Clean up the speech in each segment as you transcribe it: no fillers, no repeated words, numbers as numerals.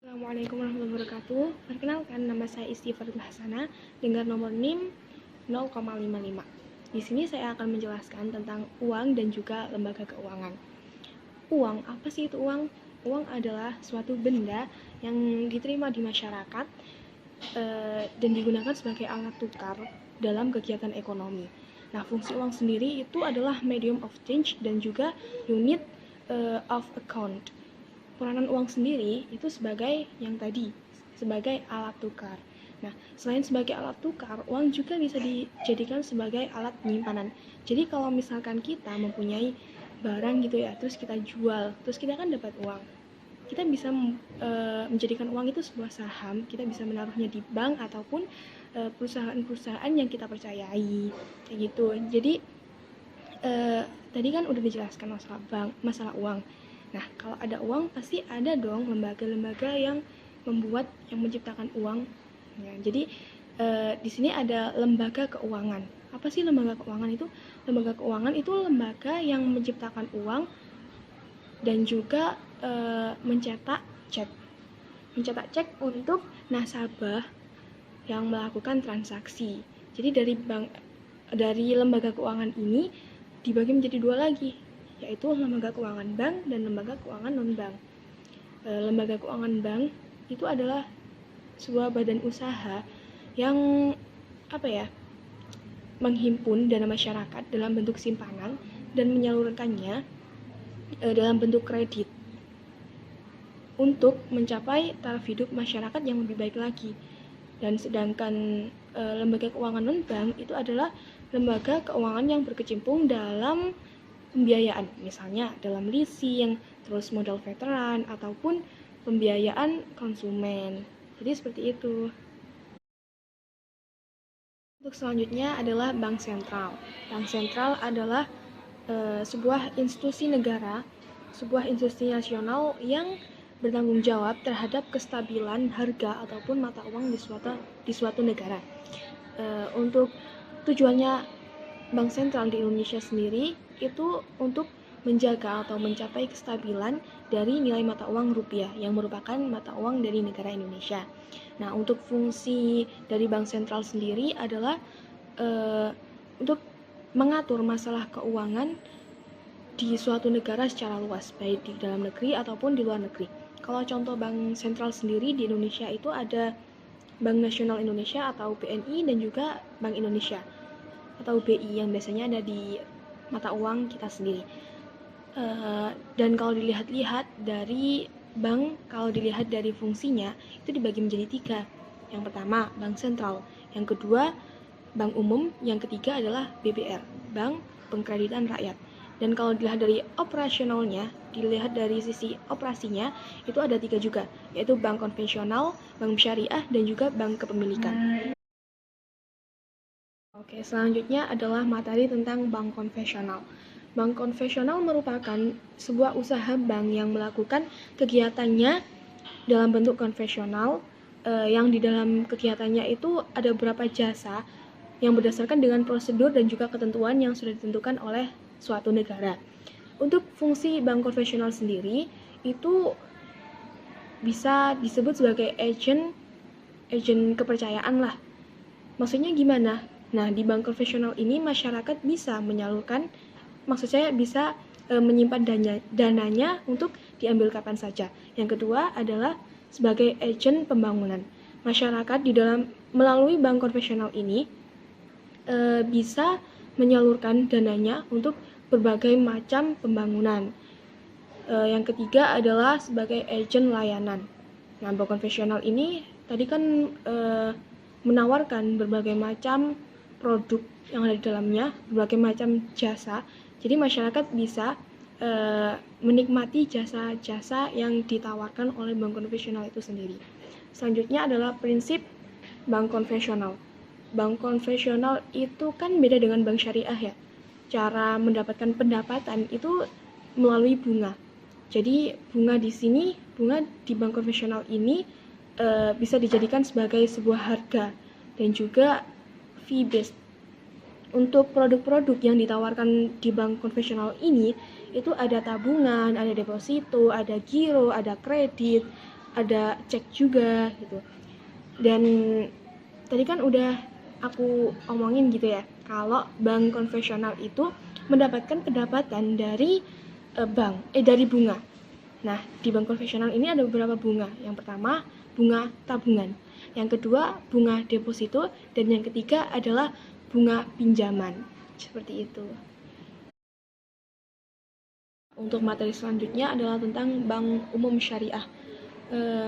Assalamualaikum warahmatullahi wabarakatuh. Perkenalkan, nama saya Istighfar Hasana dengan nomor NIM 0,55. Di sini saya akan menjelaskan tentang uang dan juga lembaga keuangan. Uang, apa sih itu uang? Uang adalah suatu benda yang diterima di masyarakat dan digunakan sebagai alat tukar dalam kegiatan ekonomi. Nah, fungsi uang sendiri itu adalah medium of change dan juga unit of account. Peranan uang sendiri itu sebagai yang tadi, sebagai alat tukar. Nah, selain sebagai alat tukar, uang juga bisa dijadikan sebagai alat penyimpanan. Jadi kalau misalkan kita mempunyai barang gitu ya, terus kita jual, terus kita kan dapat uang. Kita bisa menjadikan uang itu sebuah saham, kita bisa menaruhnya di bank ataupun perusahaan-perusahaan yang kita percayai, kayak gitu. Jadi tadi kan udah dijelaskan masalah bank, masalah uang. Nah, kalau ada uang pasti ada dong lembaga-lembaga yang menciptakan uang. Ya, jadi di sini ada lembaga keuangan. Apa sih lembaga keuangan itu? Lembaga keuangan itu lembaga yang menciptakan uang dan juga mencetak cek untuk nasabah yang melakukan transaksi. Jadi dari lembaga keuangan ini dibagi menjadi dua lagi, yaitu lembaga keuangan bank dan lembaga keuangan non-bank. Lembaga keuangan bank itu adalah sebuah badan usaha yang menghimpun dana masyarakat dalam bentuk simpanan dan menyalurkannya dalam bentuk kredit untuk mencapai taraf hidup masyarakat yang lebih baik lagi. Dan sedangkan lembaga keuangan non-bank itu adalah lembaga keuangan yang berkecimpung dalam pembiayaan, misalnya dalam leasing, terus modal veteran, ataupun pembiayaan konsumen. Jadi seperti itu. Untuk selanjutnya adalah Bank Sentral. Bank Sentral adalah sebuah institusi negara, sebuah institusi nasional yang bertanggung jawab terhadap kestabilan harga ataupun mata uang di suatu negara. Untuk tujuannya Bank Sentral di Indonesia sendiri itu untuk menjaga atau mencapai kestabilan dari nilai mata uang rupiah yang merupakan mata uang dari negara Indonesia. Nah, untuk fungsi dari Bank Sentral sendiri adalah untuk mengatur masalah keuangan di suatu negara secara luas, baik di dalam negeri ataupun di luar negeri. Kalau contoh Bank Sentral sendiri di Indonesia itu ada Bank Nasional Indonesia atau BNI dan juga Bank Indonesia atau BI yang biasanya ada di mata uang kita sendiri. Dan kalau dilihat-lihat dari bank, kalau dilihat dari fungsinya itu dibagi menjadi 3. Yang pertama bank sentral, yang kedua bank umum, yang ketiga adalah BBR, Bank Pengkreditan Rakyat. Dan kalau dilihat dari operasionalnya, dilihat dari sisi operasinya, itu ada 3 juga, yaitu bank konvensional, bank syariah, dan juga bank kepemilikan. Oke, selanjutnya adalah materi tentang bank konvensional. Bank konvensional merupakan sebuah usaha bank yang melakukan kegiatannya dalam bentuk konvensional, yang di dalam kegiatannya itu ada beberapa jasa yang berdasarkan dengan prosedur dan juga ketentuan yang sudah ditentukan oleh suatu negara. Untuk fungsi bank konvensional sendiri itu bisa disebut sebagai agent kepercayaan lah. Maksudnya gimana? Nah, di bank konvensional ini masyarakat bisa menyalurkan, maksud saya bisa menyimpan dananya untuk diambil kapan saja. Yang kedua adalah sebagai agen pembangunan. Masyarakat di dalam melalui bank konvensional ini bisa menyalurkan dananya untuk berbagai macam pembangunan. Yang ketiga adalah sebagai agen layanan. Nah, bank konvensional ini tadi kan menawarkan berbagai macam produk yang ada di dalamnya, berbagai macam jasa. Jadi masyarakat bisa menikmati jasa-jasa yang ditawarkan oleh bank konvensional itu sendiri. Selanjutnya adalah prinsip bank konvensional. Bank konvensional itu kan beda dengan bank syariah ya. Cara mendapatkan pendapatan itu melalui bunga. Jadi bunga di bank konvensional ini bisa dijadikan sebagai sebuah harga dan juga fee based. Untuk produk-produk yang ditawarkan di bank konvensional ini itu ada tabungan, ada deposito, ada giro, ada kredit, ada cek juga gitu. Dan tadi kan udah aku omongin gitu ya, kalau bank konvensional itu mendapatkan pendapatan dari dari bunga. Nah, di bank konvensional ini ada beberapa bunga. Yang pertama, bunga tabungan. Yang kedua, bunga deposito. Dan yang ketiga adalah bunga pinjaman. Seperti itu. Untuk materi selanjutnya adalah tentang bank umum syariah.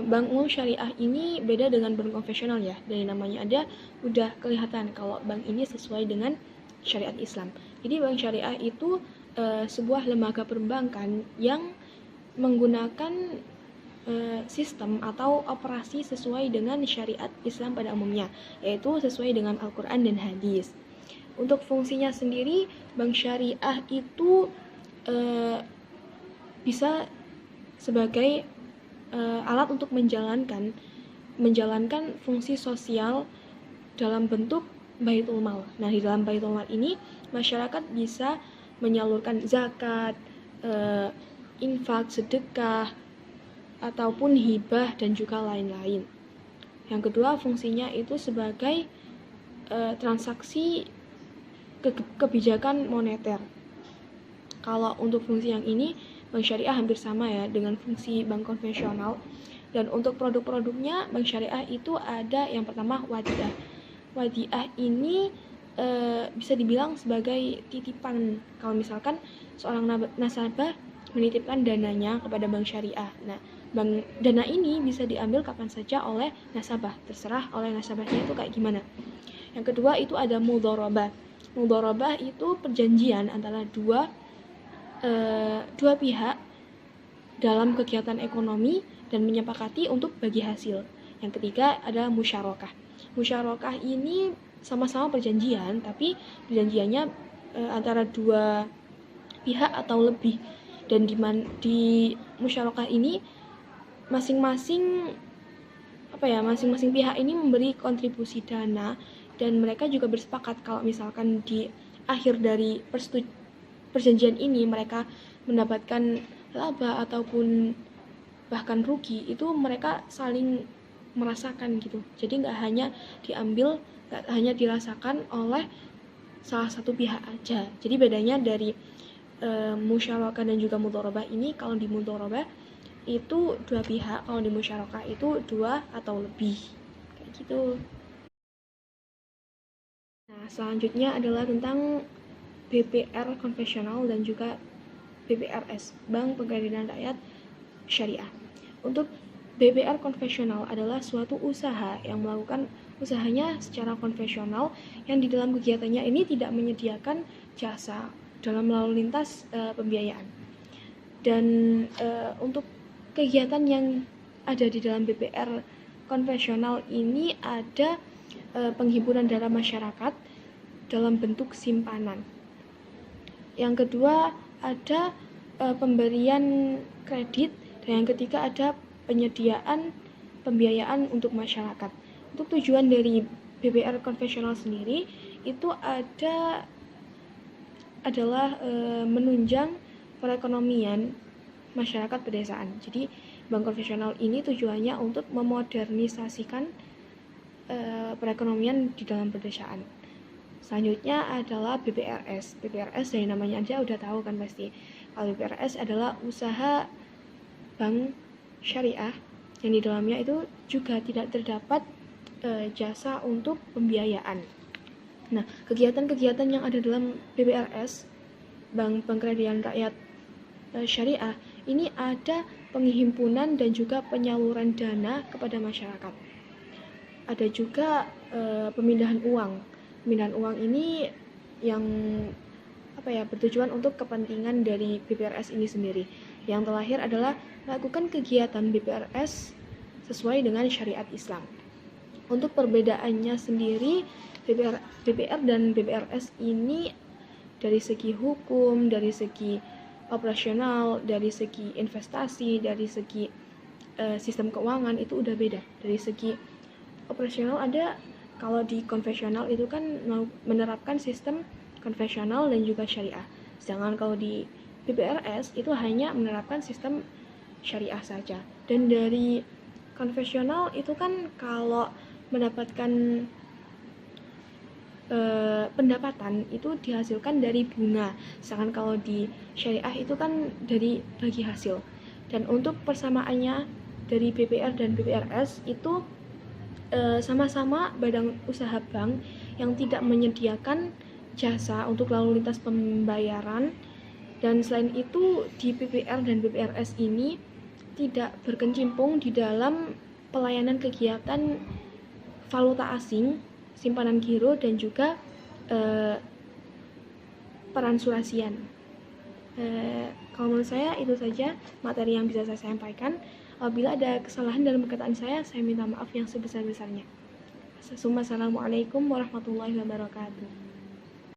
Bank umum syariah ini beda dengan bank konvensional ya. Dari namanya ada, udah kelihatan kalau bank ini sesuai dengan syariat Islam. Jadi bank syariah itu sebuah lembaga perbankan yang menggunakan sistem atau operasi sesuai dengan syariat Islam pada umumnya, yaitu sesuai dengan Al-Quran dan hadis. Untuk fungsinya sendiri, bank syariah itu bisa sebagai alat untuk menjalankan fungsi sosial dalam bentuk baitul mal. Nah, di dalam baitul mal ini masyarakat bisa menyalurkan zakat, infak, sedekah, ataupun hibah dan juga lain-lain. Yang kedua, fungsinya itu sebagai transaksi kebijakan moneter. Kalau untuk fungsi yang ini, bank syariah hampir sama ya dengan fungsi bank konvensional. Dan untuk produk-produknya, bank syariah itu ada yang pertama wadiah. Wadiah ini bisa dibilang sebagai titipan. Kalau misalkan seorang nasabah menitipkan dananya kepada bank syariah. Nah, dana ini bisa diambil kapan saja oleh nasabah, terserah oleh nasabahnya itu kayak gimana. Yang kedua itu ada mudharabah. Mudharabah itu perjanjian antara dua pihak dalam kegiatan ekonomi dan menyepakati untuk bagi hasil. Yang ketiga adalah musyarakah. Musyarakah ini sama-sama perjanjian, tapi perjanjiannya antara dua pihak atau lebih. Dan di musyarakah ini masing-masing pihak ini memberi kontribusi dana, dan mereka juga bersepakat kalau misalkan di akhir dari perjanjian ini mereka mendapatkan laba ataupun bahkan rugi, itu mereka saling merasakan gitu. Jadi nggak hanya dirasakan oleh salah satu pihak aja. Jadi bedanya dari musyarakah dan juga mudharabah ini, kalau di mudharabah itu dua pihak, kalau di musyarakah itu dua atau lebih, kayak gitu. Nah, selanjutnya adalah tentang BPR konvensional dan juga BPRS, Bank Pegadaian Rakyat Syariah. Untuk BPR konvensional adalah suatu usaha yang melakukan usahanya secara konvensional, yang di dalam kegiatannya ini tidak menyediakan jasa dalam lalu lintas pembiayaan. Dan untuk kegiatan yang ada di dalam BPR konvensional ini ada penghiburan dana masyarakat dalam bentuk simpanan. Yang kedua ada pemberian kredit, dan yang ketiga ada penyediaan pembiayaan untuk masyarakat. Untuk tujuan dari BPR konvensional sendiri itu adalah menunjang perekonomian masyarakat pedesaan. Jadi bank konvensional ini tujuannya untuk memodernisasikan perekonomian di dalam pedesaan. Selanjutnya adalah BPRS. BPRS dari namanya aja udah tahu kan pasti. Kalau BPRS adalah usaha bank syariah yang di dalamnya itu juga tidak terdapat jasa untuk pembiayaan. Nah, kegiatan-kegiatan yang ada dalam BPRS, Bank Pegadaian Rakyat Syariah, ini ada penghimpunan dan juga penyaluran dana kepada masyarakat. Ada juga pemindahan uang. Pemindahan uang ini yang bertujuan untuk kepentingan dari BPRS ini sendiri. Yang terakhir adalah melakukan kegiatan BPRS sesuai dengan syariat Islam. Untuk perbedaannya sendiri, BPR dan BPRS ini dari segi hukum, dari segi operasional, dari segi investasi, dari segi sistem keuangan itu udah beda. Dari segi operasional ada, kalau di konvensional itu kan menerapkan sistem konvensional dan juga syariah. Sedangkan kalau di BPRS itu hanya menerapkan sistem syariah saja. Dan dari Konvensional itu kan kalau mendapatkan pendapatan itu dihasilkan dari bunga, sedangkan kalau di syariah itu kan dari bagi hasil. Dan untuk persamaannya dari BPR dan BPRS itu sama-sama badan usaha bank yang tidak menyediakan jasa untuk lalu lintas pembayaran, dan selain itu di BPR dan BPRS ini tidak berkecimpung di dalam pelayanan kegiatan valuta asing, simpanan giro, dan juga peransurasian. Kalau menurut saya itu saja materi yang bisa saya sampaikan. Apabila ada kesalahan dalam perkataan saya minta maaf yang sebesar-besarnya. Assalamualaikum warahmatullahi wabarakatuh.